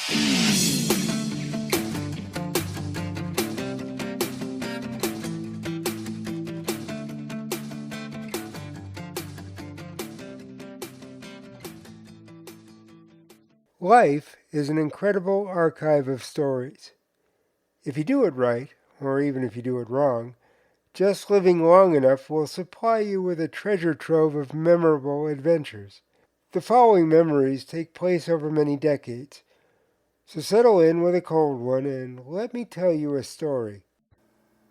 Life is an incredible archive of stories. If you do it right, or even if you do it wrong, just living long enough will supply you with a treasure trove of memorable adventures. The following memories take place over many decades, so settle in with a cold one and let me tell you a story.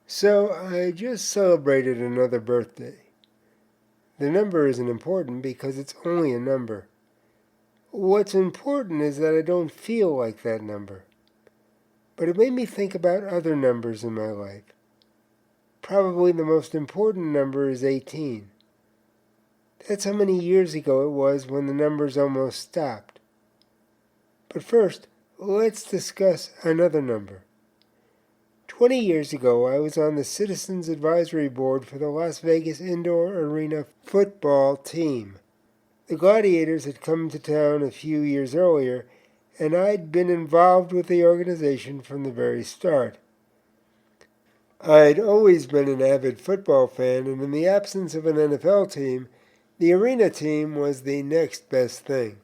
So, I just celebrated another birthday. The number isn't important because it's only a number. What's important is that I don't feel like that number. But it made me think about other numbers in my life. Probably the most important number is 18. That's how many years ago it was when the numbers almost stopped. But first, let's discuss another number. 20 years ago, I was on the Citizens Advisory Board for the Las Vegas Indoor Arena football team. The Gladiators had come to town a few years earlier, and I'd been involved with the organization from the very start. I'd always been an avid football fan, and in the absence of an NFL team, the arena team was the next best thing.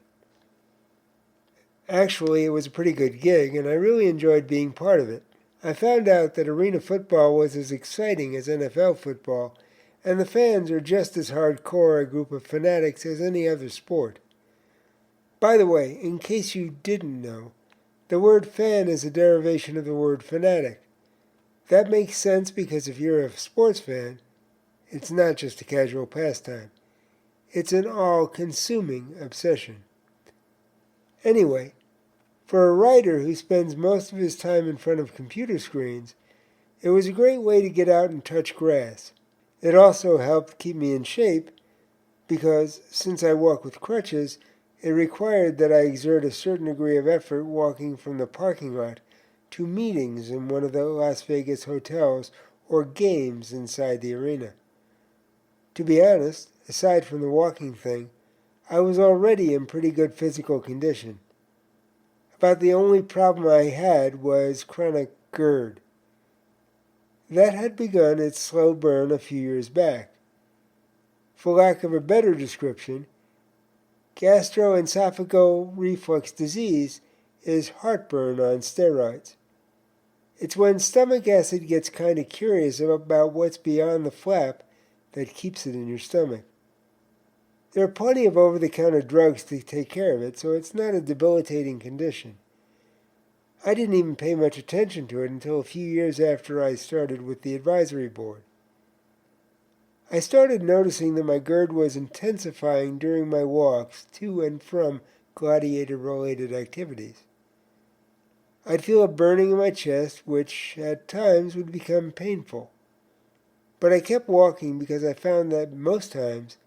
Actually, it was a pretty good gig, and I really enjoyed being part of it. I found out that arena football was as exciting as NFL football, and the fans are just as hardcore a group of fanatics as any other sport. By the way, in case you didn't know, the word fan is a derivation of the word fanatic. That makes sense because if you're a sports fan, it's not just a casual pastime. It's an all-consuming obsession. Anyway, for a writer who spends most of his time in front of computer screens, it was a great way to get out and touch grass. It also helped keep me in shape because, since I walk with crutches, it required that I exert a certain degree of effort walking from the parking lot to meetings in one of the Las Vegas hotels or games inside the arena. To be honest, aside from the walking thing, I was already in pretty good physical condition. About the only problem I had was chronic GERD. That had begun its slow burn a few years back. For lack of a better description, gastroesophageal reflux disease is heartburn on steroids. It's when stomach acid gets kind of curious about what's beyond the flap that keeps it in your stomach. There are plenty of over-the-counter drugs to take care of it, so it's not a debilitating condition. I didn't even pay much attention to it until a few years after I started with the advisory board. I started noticing that my GERD was intensifying during my walks to and from gladiator-related activities. I'd feel a burning in my chest, which at times would become painful. But I kept walking because I found that most times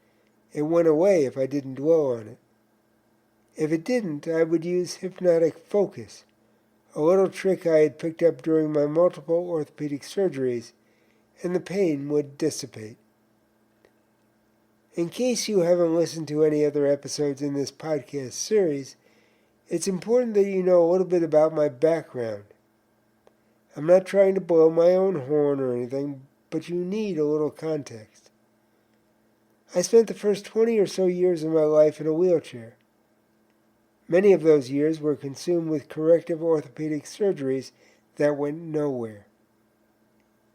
it went away if I didn't dwell on it. If it didn't, I would use hypnotic focus, a little trick I had picked up during my multiple orthopedic surgeries, and the pain would dissipate. In case you haven't listened to any other episodes in this podcast series, it's important that you know a little bit about my background. I'm not trying to blow my own horn or anything, but you need a little context. I spent the first 20 or so years of my life in a wheelchair. Many of those years were consumed with corrective orthopedic surgeries that went nowhere.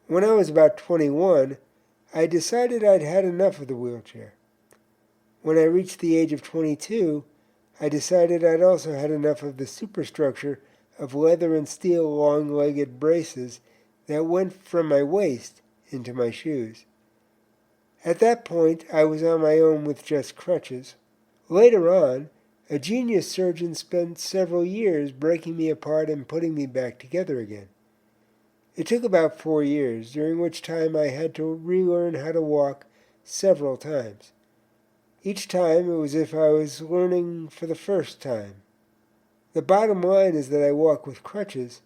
When I was about 21, I decided I'd had enough of the wheelchair. When I reached the age of 22, I decided I'd also had enough of the superstructure of leather and steel long-legged braces that went from my waist into my shoes. At that point, I was on my own with just crutches. Later on, a genius surgeon spent several years breaking me apart and putting me back together again. It took about 4 years, during which time I had to relearn how to walk several times. Each time it was as if I was learning for the first time. The bottom line is that I walk with crutches,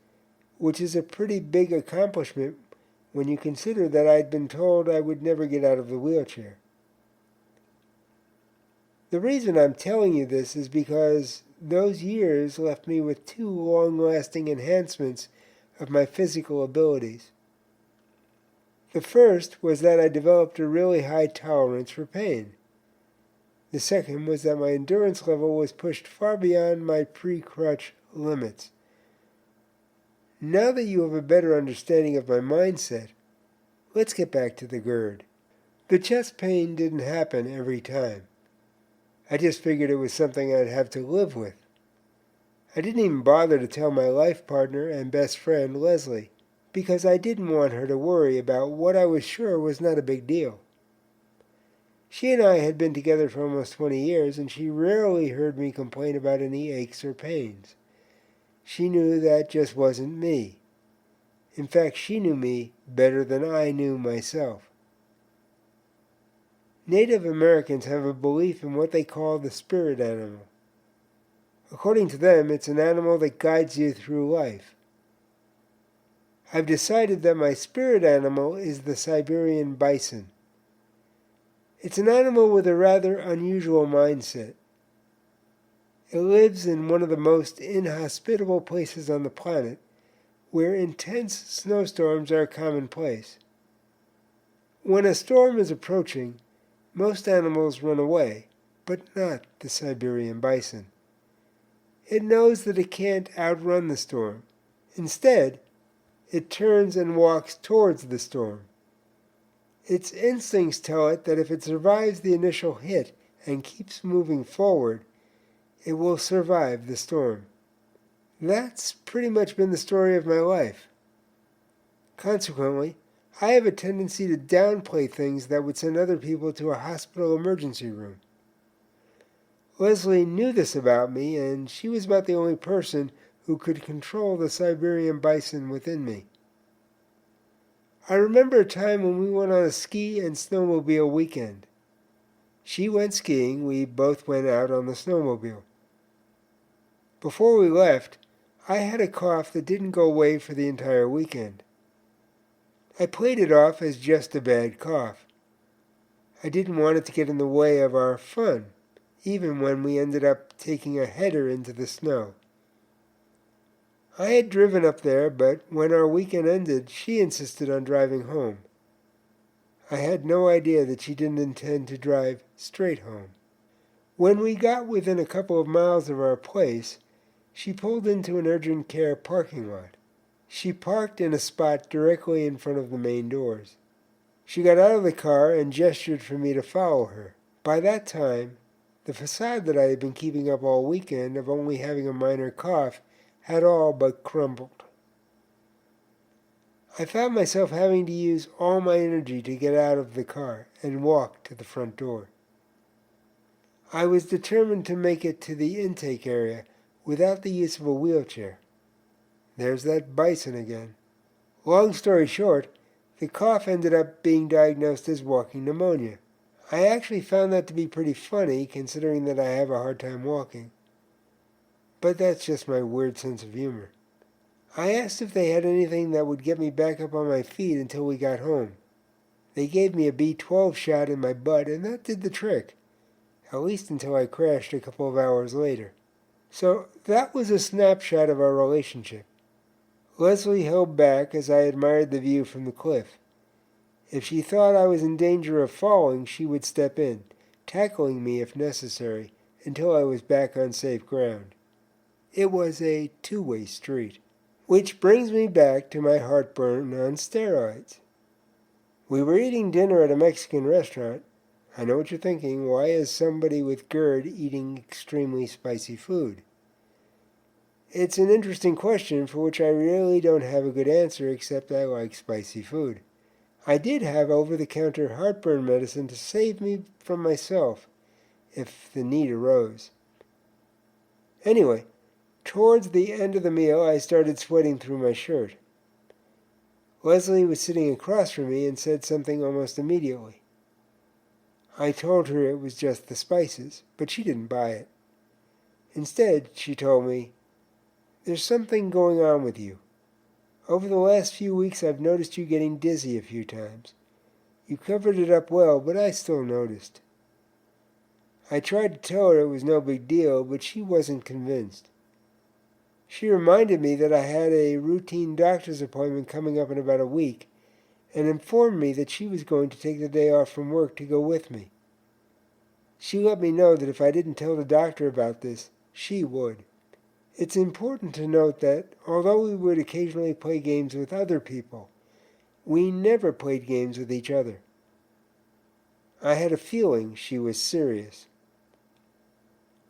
which is a pretty big accomplishment when you consider that I'd been told I would never get out of the wheelchair. The reason I'm telling you this is because those years left me with two long-lasting enhancements of my physical abilities. The first was that I developed a really high tolerance for pain. The second was that my endurance level was pushed far beyond my pre-crutch limits. Now that you have a better understanding of my mindset, let's get back to the GERD. The chest pain didn't happen every time. I just figured it was something I'd have to live with. I didn't even bother to tell my life partner and best friend, Leslie, because I didn't want her to worry about what I was sure was not a big deal. She and I had been together for almost 20 years, and she rarely heard me complain about any aches or pains. She knew that just wasn't me. In fact, she knew me better than I knew myself. Native Americans have a belief in what they call the spirit animal. According to them, it's an animal that guides you through life. I've decided that my spirit animal is the Siberian bison. It's an animal with a rather unusual mindset. It lives in one of the most inhospitable places on the planet, where intense snowstorms are commonplace. When a storm is approaching, most animals run away, but not the Siberian bison. It knows that it can't outrun the storm. Instead, it turns and walks towards the storm. Its instincts tell it that if it survives the initial hit and keeps moving forward, it will survive the storm. That's pretty much been the story of my life. Consequently, I have a tendency to downplay things that would send other people to a hospital emergency room. Leslie knew this about me, and she was about the only person who could control the Siberian bison within me. I remember a time when we went on a ski and snowmobile weekend. She went skiing, we both went out on the snowmobile. Before we left, I had a cough that didn't go away for the entire weekend. I played it off as just a bad cough. I didn't want it to get in the way of our fun, even when we ended up taking a header into the snow. I had driven up there, but when our weekend ended, she insisted on driving home. I had no idea that she didn't intend to drive straight home. When we got within a couple of miles of our place, she pulled into an urgent care parking lot. She parked in a spot directly in front of the main doors. She got out of the car and gestured for me to follow her. By that time, the facade that I had been keeping up all weekend of only having a minor cough had all but crumbled. I found myself having to use all my energy to get out of the car and walk to the front door. I was determined to make it to the intake area without the use of a wheelchair. There's that bison again. Long story short, the cough ended up being diagnosed as walking pneumonia. I actually found that to be pretty funny, considering that I have a hard time walking. But that's just my weird sense of humor. I asked if they had anything that would get me back up on my feet until we got home. They gave me a B12 shot in my butt, and that did the trick, at least until I crashed a couple of hours later. So that was a snapshot of our relationship. Leslie held back as I admired the view from the cliff. If she thought I was in danger of falling, she would step in, tackling me if necessary, until I was back on safe ground. It was a two-way street. Which brings me back to my heartburn on steroids. We were eating dinner at a Mexican restaurant. I know what you're thinking, why is somebody with GERD eating extremely spicy food? It's an interesting question for which I really don't have a good answer, except I like spicy food. I did have over-the-counter heartburn medicine to save me from myself, if the need arose. Anyway, towards the end of the meal, I started sweating through my shirt. Leslie was sitting across from me and said something almost immediately. I told her it was just the spices, but she didn't buy it. Instead, she told me, "There's something going on with you. Over the last few weeks, I've noticed you getting dizzy a few times. You covered it up well, but I still noticed." I tried to tell her it was no big deal, but she wasn't convinced. She reminded me that I had a routine doctor's appointment coming up in about a week, and informed me that she was going to take the day off from work to go with me. She let me know that if I didn't tell the doctor about this, she would. It's important to note that although we would occasionally play games with other people, we never played games with each other. I had a feeling she was serious.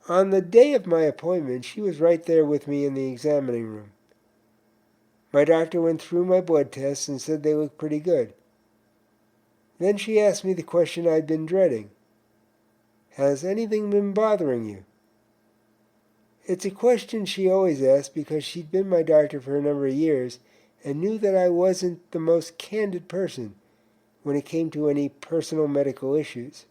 On the day of my appointment, she was right there with me in the examining room. My doctor went through my blood tests and said they looked pretty good. Then she asked me the question I'd been dreading. Has anything been bothering you? It's a question she always asked because she'd been my doctor for a number of years and knew that I wasn't the most candid person when it came to any personal medical issues.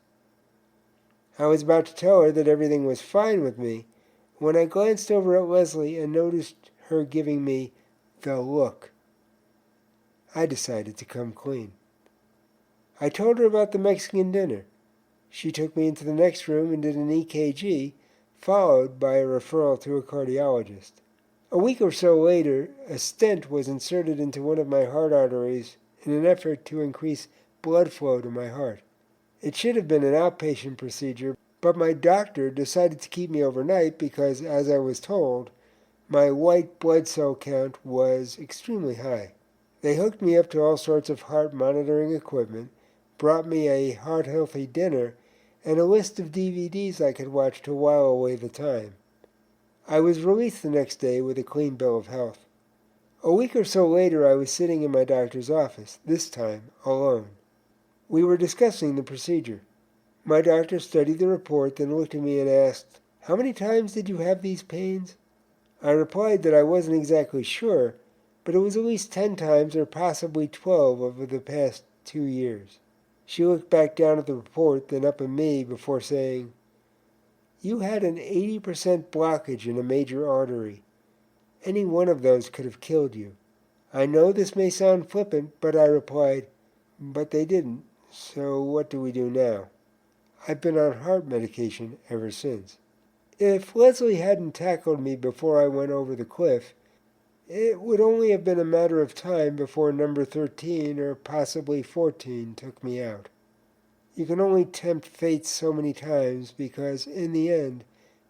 I was about to tell her that everything was fine with me when I glanced over at Leslie and noticed her giving me the look. I decided to come clean. I told her about the Mexican dinner. She took me into the next room and did an EKG, followed by a referral to a cardiologist. A week or so later, a stent was inserted into one of my heart arteries in an effort to increase blood flow to my heart. It should have been an outpatient procedure, but my doctor decided to keep me overnight because, as I was told, my white blood cell count was extremely high. They hooked me up to all sorts of heart monitoring equipment, brought me a heart-healthy dinner, and a list of DVDs I could watch to while away the time. I was released the next day with a clean bill of health. A week or so later, I was sitting in my doctor's office, this time alone. We were discussing the procedure. My doctor studied the report, then looked at me and asked, "How many times did you have these pains?" I replied that I wasn't exactly sure, but it was at least 10 times or possibly 12 over the past 2 years. She looked back down at the report, then up at me before saying, "You had an 80% blockage in a major artery. Any one of those could have killed you." I know this may sound flippant, but I replied, "But they didn't, so what do we do now?" I've been on heart medication ever since. If Leslie hadn't tackled me before I went over the cliff, it would only have been a matter of time before number 13 or possibly 14 took me out. You can only tempt fate so many times because, in the end,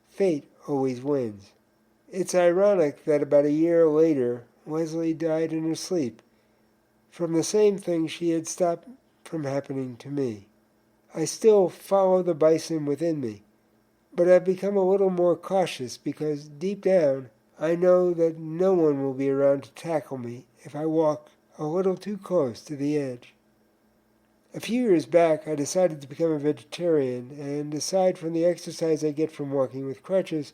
fate always wins. It's ironic that about a year later, Leslie died in her sleep, from the same thing she had stopped from happening to me. I still follow the bison within me, but I've become a little more cautious because deep down, I know that no one will be around to tackle me if I walk a little too close to the edge. A few years back, I decided to become a vegetarian, and aside from the exercise I get from walking with crutches,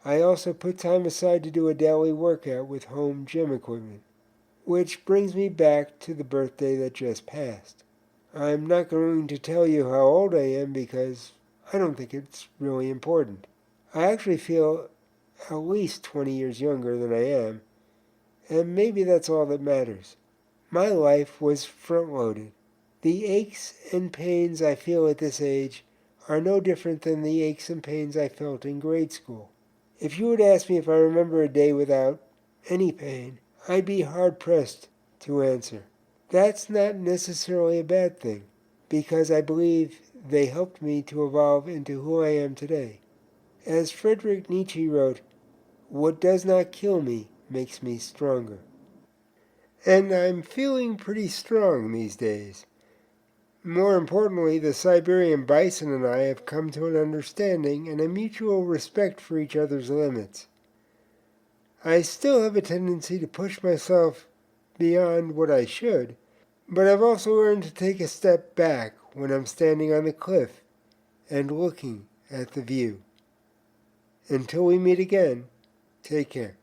I also put time aside to do a daily workout with home gym equipment. Which brings me back to the birthday that just passed. I'm not going to tell you how old I am because I don't think it's really important. I actually feel at least 20 years younger than I am, and maybe that's all that matters. My life was front-loaded. The aches and pains I feel at this age are no different than the aches and pains I felt in grade school. If you would ask me if I remember a day without any pain, I'd be hard-pressed to answer. That's not necessarily a bad thing, because I believe they helped me to evolve into who I am today. As Friedrich Nietzsche wrote, "What does not kill me makes me stronger." And I'm feeling pretty strong these days. More importantly, the Siberian bison and I have come to an understanding and a mutual respect for each other's limits. I still have a tendency to push myself beyond what I should, but I've also learned to take a step back when I'm standing on the cliff and looking at the view. Until we meet again, take care.